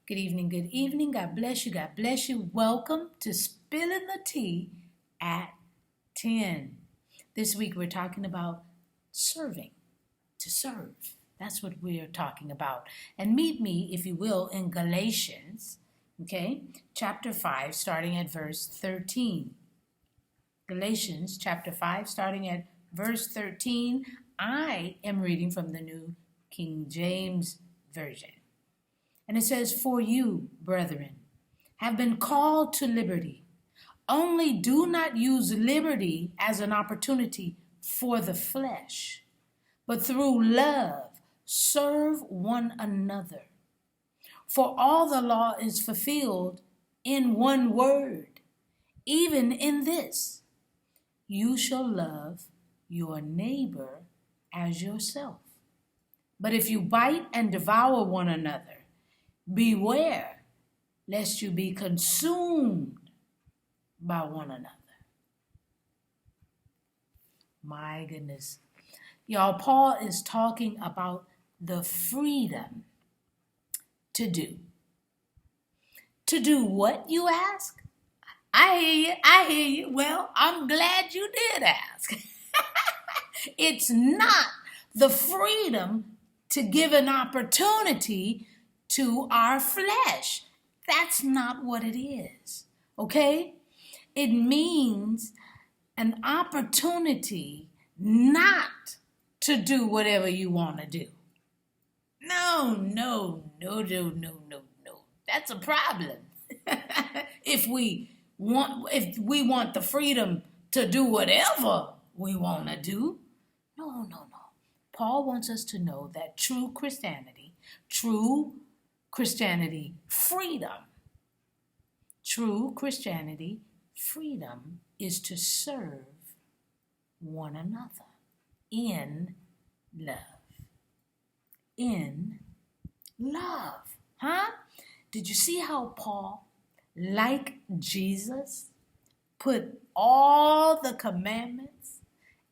Good evening, good evening. God bless you, God bless you. Welcome to Spilling the Tea at 10. This week we're talking about serving, to serve. That's what we're talking about. And meet me, if you will, in Galatians, chapter 5, starting at verse 13. Galatians chapter 5, starting at verse 13. I am reading from the New King James Version. And it says, "For you, brethren, have been called to liberty. Only do not use liberty as an opportunity for the flesh, but through love serve one another. For all the law is fulfilled in one word, even in this: you shall love your neighbor as yourself. But if you bite and devour one another, beware lest you be consumed by one another." My goodness. Y'all, Paul is talking about the freedom to do. To do what, you ask? I hear you. Well, I'm glad you did ask. It's not the freedom to give an opportunity to our flesh. That's not what it is, okay? It means an opportunity not to do whatever you want to do. No. That's a problem. If we want the freedom to do whatever we want to do, no. Paul wants us to know that true Christianity, freedom is to serve one another in love. In love. Huh? Did you see how Paul, like Jesus, put all the commandments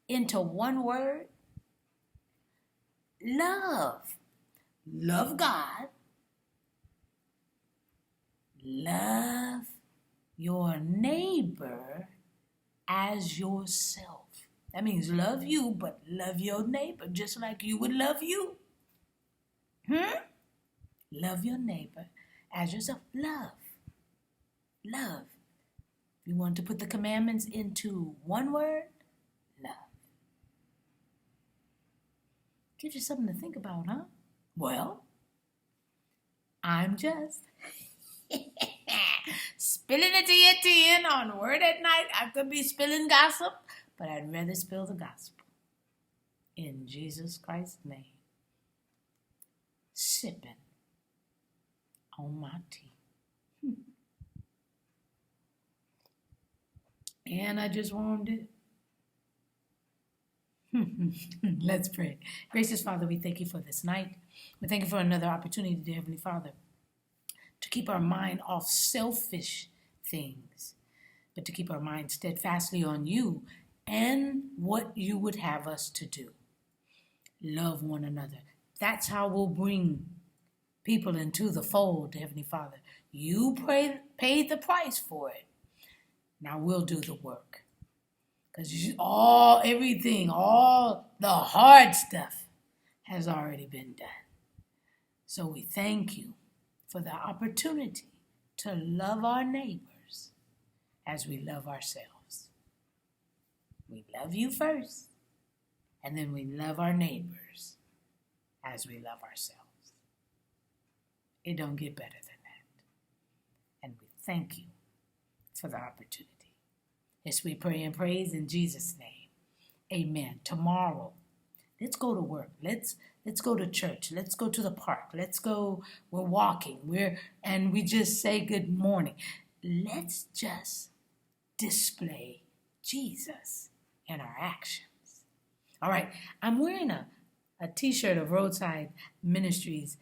into one word? Love. Love God. Love your neighbor as yourself. That means love you, but love your neighbor just like you would love you. Love your neighbor as yourself. Love. If you want to put the commandments into one word, love. Gives you something to think about, huh? Well, I'm just spilling the tea at 10 on Word at Night. I could be spilling gossip, but I'd rather spill the gospel. In Jesus Christ's name. Sipping on my tea. And I just warmed it. Let's pray. Gracious Father, we thank you for this night. We thank you for another opportunity, dear Heavenly Father, to keep our mind off selfish things, but to keep our mind steadfastly on you and what you would have us to do. Love one another. That's how we'll bring people into the fold, Heavenly Father. You paid the price for it. Now we'll do the work. Because all the hard stuff has already been done. So we thank you for the opportunity to love our neighbors as we love ourselves. We love you first, and then we love our neighbors as we love ourselves. It don't get better than that. And we thank you for the opportunity. Yes, we pray and praise in Jesus' name. Amen. Tomorrow, let's go to work. Let's go to church. Let's go to the park. We're walking. We just say good morning. Let's just display Jesus in our actions. All right. I'm wearing a t-shirt of Roadside Ministries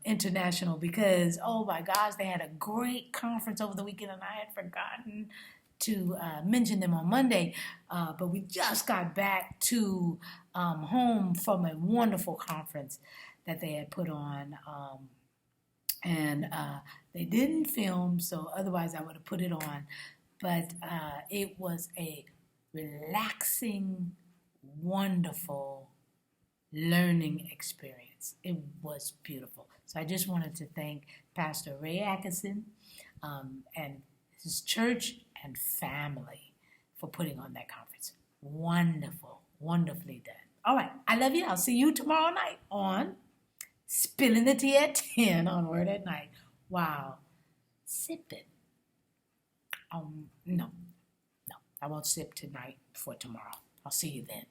International because, oh my gosh, they had a great conference over the weekend and I had forgotten to mention them on Monday, but we just got back to home from a wonderful conference that they had put on And they didn't film, so otherwise I would have put it on. But it was a relaxing, wonderful learning experience. It was beautiful. So I just wanted to thank Pastor Ray Atkinson and his church and family for putting on that conference. Wonderful, wonderfully done. All right, I love you. I'll see you tomorrow night on Spilling the Tea at 10 on Word at Night. Wow. Sip it. No, I won't sip tonight for tomorrow. I'll see you then.